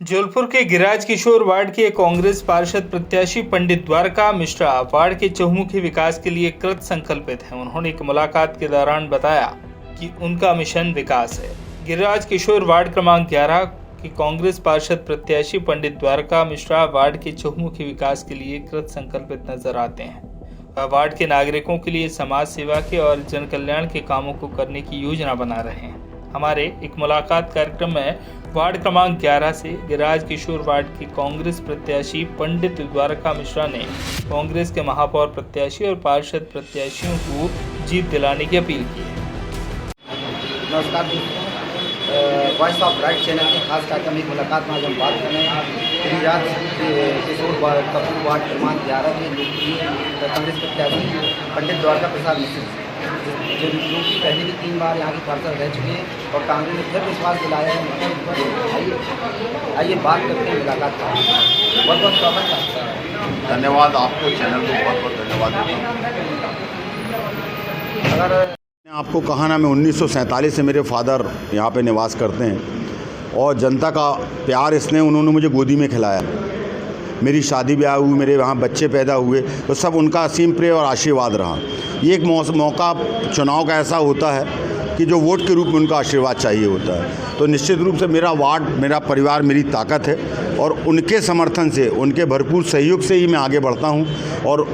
जबलपुर के गिरिराज किशोर वार्ड के कांग्रेस पार्षद प्रत्याशी पंडित द्वारका मिश्रा वार्ड के चहुमुखी विकास के लिए कृत संकल्पित हैं। उन्होंने एक मुलाकात के दौरान बताया कि उनका मिशन विकास है। गिरिराज किशोर वार्ड क्रमांक 11 के कांग्रेस पार्षद प्रत्याशी पंडित द्वारका मिश्रा वार्ड के चहुमुखी विकास के लिए कृत संकल्पित नजर आते हैं। वह वार्ड के नागरिकों के लिए समाज सेवा के और जन कल्याण के कामों को करने की योजना बना रहे हैं। हमारे एक मुलाकात कार्यक्रम में वार्ड क्रमांक 11 से गिरिराज किशोर वार्ड के कांग्रेस प्रत्याशी पंडित द्वारका मिश्रा ने कांग्रेस के महापौर प्रत्याशी और पार्षद प्रत्याशियों को जीत दिलाने की अपील की है। नमस्कार दोस्तों, वॉइस ऑफ राइट चैनल के खास कार्यक्रम की मुलाकात में आज हम बात कर रहे हैं गिरिराज किशोर वार्ड क्रमांक 11 के लोकप्रिय कांग्रेस प्रत्याशी पंडित द्वारका प्रसाद मिश्रा जो कि पहले भी 3 बार यहाँ के पार्षद रह चुके हैं और कांग्रेस ने फिर विश्वास दिलाया है। आइए बात करते हैं मुलाकात का। बहुत बहुत स्वागत है। धन्यवाद आपको, चैनल को बहुत बहुत धन्यवाद देता हूँ। अगर आपको कहा ना, मैं 1947 से मेरे फादर यहाँ पे निवास करते हैं और जनता का प्यार स्नेह उन्होंने मुझे गोदी में खिलाया। मेरी शादी ब्याह हुई, मेरे वहाँ बच्चे पैदा हुए, तो सब उनका असीम प्रेम और आशीर्वाद रहा। ये एक मौका चुनाव का ऐसा होता है कि जो वोट के रूप में उनका आशीर्वाद चाहिए होता है। तो निश्चित रूप से मेरा वार्ड, मेरा परिवार मेरी ताकत है और उनके समर्थन से, उनके भरपूर सहयोग से ही मैं आगे बढ़ता हूँ और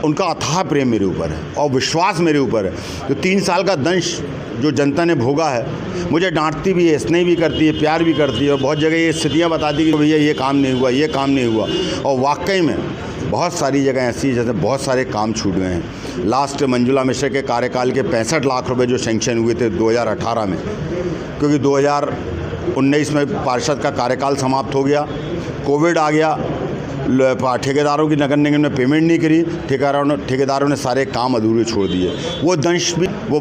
उनका अथाह प्रेम मेरे ऊपर है और विश्वास मेरे ऊपर है। तो 3 साल का दंश जो जनता ने भोगा है, मुझे डांटती भी है, स्नेह भी करती है, प्यार भी करती है और बहुत जगह ये स्थितियाँ बताती है कि भैया ये काम नहीं हुआ, ये काम नहीं हुआ। और वाकई में बहुत सारी जगह ऐसी जैसे बहुत सारे काम छूट गए हैं। लास्ट मंजुला मिश्रा के कार्यकाल के 65 लाख रुपए जो सेंक्शन हुए थे 2018 में, क्योंकि 2019 में पार्षद का कार्यकाल समाप्त हो गया, कोविड आ गया, ठेकेदारों की नगर निगम ने पेमेंट नहीं करी, ठेकेदारों ने सारे काम अधूरे छोड़ दिए। वो दंश भी, वो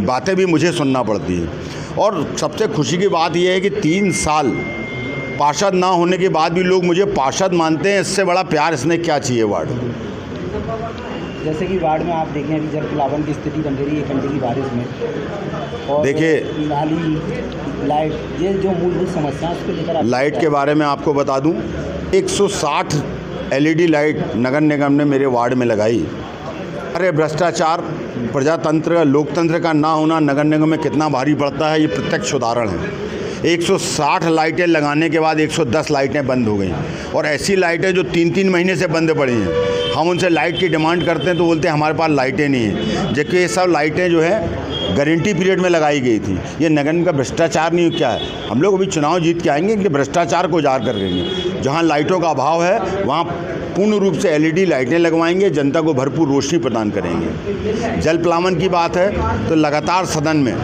बातें भी मुझे सुनना पड़ती हैं। और सबसे खुशी की बात यह है कि 3 साल पार्षद ना होने के बाद भी लोग मुझे पार्षद मानते हैं। इससे बड़ा प्यार इसने क्या चाहिए वार्ड। जैसे कि वार्ड में आप देखें अभी जल प्लावन की स्थिति बन रही है घंटे की बारिश में, और देखिए नाली, लाइट, ये जो मूलभूत समस्या है उसको लेकर लाइट के बारे में आपको बता दूं, 160 LED लाइट नगर निगम ने मेरे वार्ड में लगाई। अरे भ्रष्टाचार, प्रजातंत्र, लोकतंत्र का ना होना नगर निगम में कितना भारी पड़ता है, ये प्रत्यक्ष उदाहरण है। 160 लाइटें लगाने के बाद 110 लाइटें बंद हो गई और ऐसी लाइटें जो 3-3 महीने से बंद पड़ी हैं। हम उनसे लाइट की डिमांड करते हैं तो बोलते हैं हमारे पास लाइटें नहीं हैं, जबकि ये सब लाइटें जो है गारंटी पीरियड में लगाई गई थी। ये नगर निगम का भ्रष्टाचार नहीं, क्या है? हम लोग अभी चुनाव जीत के आएंगे कि भ्रष्टाचार को उजागर करेंगे। जहाँ लाइटों का अभाव है वहाँ पूर्ण रूप से LED लाइटें लगवाएंगे, जनता को भरपूर रोशनी प्रदान करेंगे। जल प्लावन की बात है तो लगातार सदन में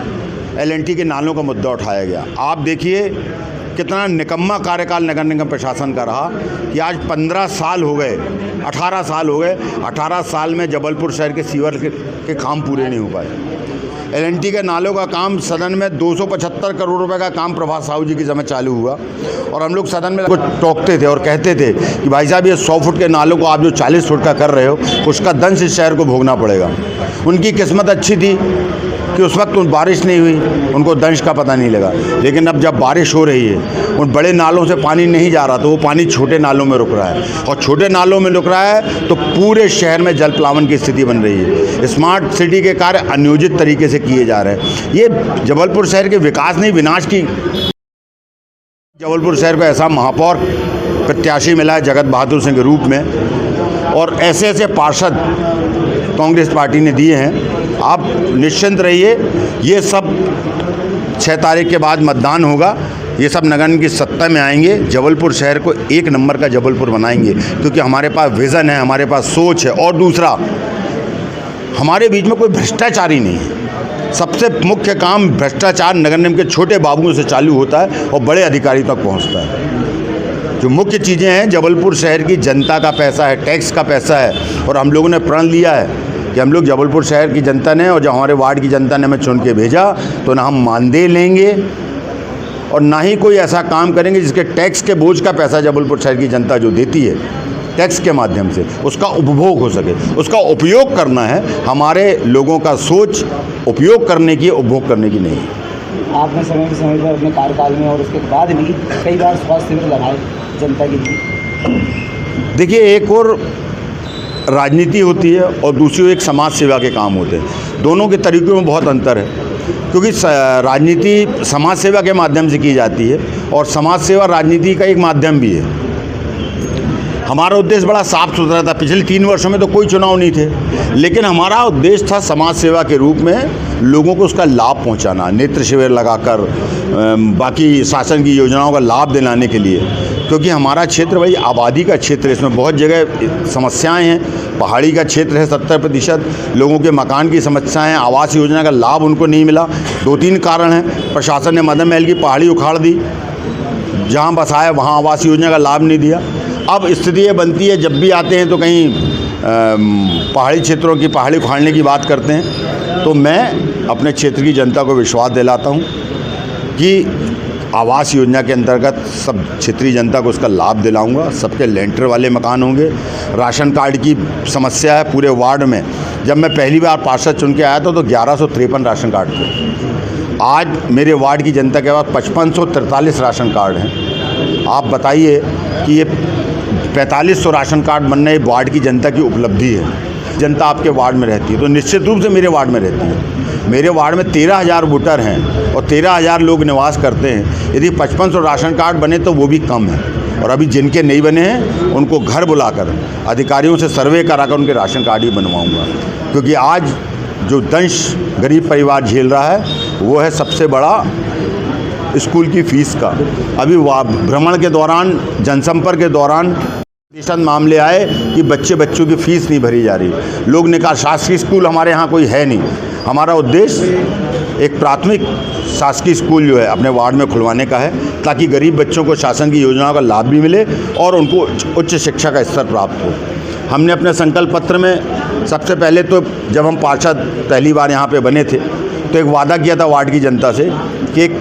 LNT के नालों का मुद्दा उठाया गया। आप देखिए कितना निकम्मा कार्यकाल नगर निगम प्रशासन का रहा कि आज 15 साल हो गए, 18 साल हो गए, 18 साल में जबलपुर शहर के सीवर के काम पूरे नहीं हो पाए। LNT के नालों का काम सदन में 275 करोड़ रुपए का काम प्रभात साहू जी के समय चालू हुआ और हम लोग सदन में टोकते थे और कहते थे कि भाई साहब ये 100 फुट के नालों को आप जो 40 फुट का कर रहे हो, उसका दंश इस शहर को भोगना पड़ेगा। उनकी किस्मत अच्छी थी कि उस वक्त बारिश नहीं हुई, उनको दंश का पता नहीं लगा। लेकिन अब जब बारिश हो रही है, उन बड़े नालों से पानी नहीं जा रहा, तो वो पानी छोटे नालों में रुक रहा है और छोटे नालों में रुक रहा है तो पूरे शहर में जल प्लावन की स्थिति बन रही है। स्मार्ट सिटी के कार्य अनियोजित तरीके से किए जा रहे हैं। ये जबलपुर शहर के विकास नहीं, विनाश की। जबलपुर शहर को ऐसा महापौर प्रत्याशी मिला है जगत बहादुर सिंह के रूप में और ऐसे ऐसे पार्षद कांग्रेस पार्टी ने दिए हैं। आप निश्चिंत रहिए, ये सब 6 तारीख के बाद मतदान होगा, ये सब नगर निगम की सत्ता में आएंगे, जबलपुर शहर को 1 नंबर का जबलपुर बनाएंगे, क्योंकि हमारे पास विज़न है, हमारे पास सोच है। और दूसरा, हमारे बीच में कोई भ्रष्टाचार ही नहीं है। सबसे मुख्य काम भ्रष्टाचार नगर निगम के छोटे बाबुओं से चालू होता है और बड़े अधिकारी तक पहुंचता है। जो मुख्य चीज़ें हैं, जबलपुर शहर की जनता का पैसा है, टैक्स का पैसा है और हम लोगों ने प्रण लिया है कि हम लोग जबलपुर शहर की जनता ने और जो हमारे वार्ड की जनता ने हमें चुन के भेजा, तो ना हम मानदेय लेंगे और ना ही कोई ऐसा काम करेंगे जिसके टैक्स के बोझ का पैसा जबलपुर शहर की जनता जो देती है टैक्स के माध्यम से, उसका उपभोग हो सके, उसका उपयोग करना है। हमारे लोगों का सोच उपयोग करने की, उपभोग करने की नहीं है। आपने समय पर अपने कार्यकाल में और उसके बाद भी कई बार स्वास्थ्य शिविर लगाए जनता के लिए। देखिए, एक और राजनीति होती है और दूसरी एक समाज सेवा के काम होते हैं। दोनों के तरीक़ों में बहुत अंतर है, क्योंकि राजनीति समाज सेवा के माध्यम से की जाती है और समाज सेवा राजनीति का एक माध्यम भी है। हमारा उद्देश्य बड़ा साफ सुथरा था। पिछले 3 वर्षों में तो कोई चुनाव नहीं थे, लेकिन हमारा उद्देश्य था समाज सेवा के रूप में लोगों को उसका लाभ पहुंचाना, नेत्र शिविर लगाकर बाकी शासन की योजनाओं का लाभ दिलाने के लिए। क्योंकि हमारा क्षेत्र भाई आबादी का क्षेत्र है, इसमें बहुत जगह समस्याएं हैं। पहाड़ी का क्षेत्र है, 70% लोगों के मकान की समस्याएं हैं, आवास योजना का लाभ उनको नहीं मिला। 2-3 कारण हैं। प्रशासन ने मदन महल की पहाड़ी उखाड़ दी, जहाँ बसाया वहाँ आवास योजना का लाभ नहीं दिया। अब स्थिति ये बनती है, जब भी आते हैं तो कहीं पहाड़ी क्षेत्रों की पहाड़ी उखाड़ने की बात करते हैं। तो मैं अपने क्षेत्र की जनता को विश्वास दिलाता हूँ कि आवास योजना के अंतर्गत सब क्षेत्रीय जनता को उसका लाभ दिलाऊंगा। सबके लेंटर वाले मकान होंगे। राशन कार्ड की समस्या है पूरे वार्ड में। जब मैं पहली बार पार्षद चुन के आया था तो 1153 राशन कार्ड थे। आज मेरे वार्ड की जनता के पास 5543 राशन कार्ड हैं। आप बताइए कि ये 4500 राशन कार्ड बनना ये वार्ड की जनता की उपलब्धि है। जनता आपके वार्ड में रहती है तो निश्चित रूप से मेरे वार्ड में रहती है। मेरे वार्ड में 13,000 वोटर हैं और 13,000 लोग निवास करते हैं। यदि 5500 राशन कार्ड बने तो वो भी कम है। और अभी जिनके नहीं बने हैं उनको घर बुलाकर अधिकारियों से सर्वे कराकर उनके राशन कार्ड ही बनवाऊँगा। क्योंकि आज जो दंश गरीब परिवार झेल रहा है वो है सबसे बड़ा स्कूल की फ़ीस का। अभी भ्रमण के दौरान, जनसंपर्क के दौरान प्रतिशत मामले आए कि बच्चों की फ़ीस नहीं भरी जा रही। लोग ने कहा शासकीय स्कूल हमारे यहाँ कोई है नहीं। हमारा उद्देश्य एक प्राथमिक शासकीय स्कूल जो है अपने वार्ड में खुलवाने का है, ताकि गरीब बच्चों को शासन की योजनाओं का लाभ भी मिले और उनको उच्च शिक्षा का स्तर प्राप्त हो। हमने अपने संकल्प पत्र में सबसे पहले तो जब हम पार्षद पहली बार यहाँ पे बने थे तो एक वादा किया था वार्ड की जनता से कि एक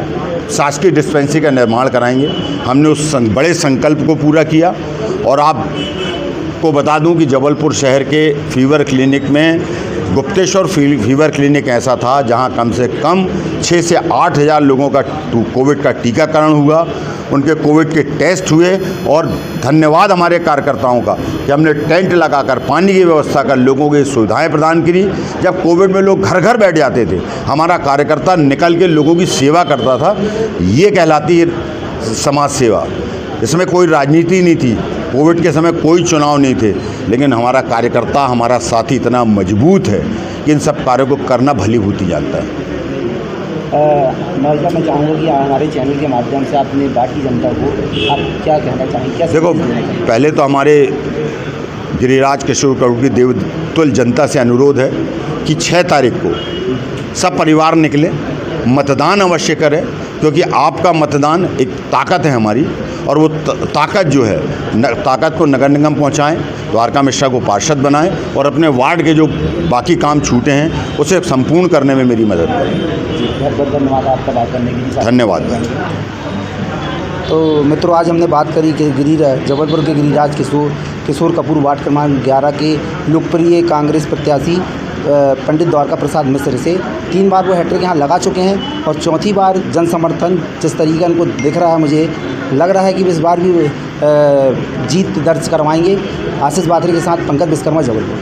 शासकीय डिस्पेंसरी का निर्माण कराएंगे। हमने उस बड़े संकल्प को पूरा किया। और आपको बता दूं कि जबलपुर शहर के फीवर क्लिनिक में गुप्तेश्वर फीवर क्लिनिक ऐसा था जहां कम से कम 6 से 8 हज़ार लोगों का कोविड का टीकाकरण हुआ, उनके कोविड के टेस्ट हुए। और धन्यवाद हमारे कार्यकर्ताओं का कि हमने टेंट लगाकर पानी की व्यवस्था कर लोगों को सुविधाएं प्रदान करी। जब कोविड में लोग घर घर बैठ जाते थे, हमारा कार्यकर्ता निकल के लोगों की सेवा करता था। ये कहलाती है समाज सेवा। इसमें कोई राजनीति नहीं थी, कोविड के समय कोई चुनाव नहीं थे, लेकिन हमारा कार्यकर्ता, हमारा साथी इतना मजबूत है कि इन सब कार्यों को करना भली भांति जानता है। मैं चाहूँगा कि हमारे चैनल के माध्यम से अपने वार्ड की जनता को आप क्या कहना चाहेंगे? क्या देखो, पहले तो हमारे गिरिराज किशोर कपूर की देवतुल्य जनता से अनुरोध है कि 6 तारीख को सब परिवार निकले, मतदान अवश्य करें। क्योंकि आपका मतदान एक ताकत है हमारी, और वो ताकत जो है ताकत को नगर निगम पहुँचाएँ, द्वारका मिश्रा को पार्षद बनाएं और अपने वार्ड के जो बाकी काम छूटे हैं उसे संपूर्ण करने में मेरी मदद करें। बहुत बहुत धन्यवाद आपका बात करने के लिए। धन्यवाद। तो मित्रों, आज हमने बात करी कि जबलपुर के गिरिराज किशोर कपूर वार्ड क्रमांक 11 के लोकप्रिय कांग्रेस प्रत्याशी पंडित द्वारका प्रसाद मिश्र से। 3 बार वो हैट्रिक यहाँ लगा चुके हैं और 4थी बार जन समर्थन जिस तरीके उनको दिख रहा है, मुझे लग रहा है कि इस बार भी जीत दर्ज करवाएंगे। आशीष बाथरी के साथ पंकज विश्वकर्मा, जबलपुर।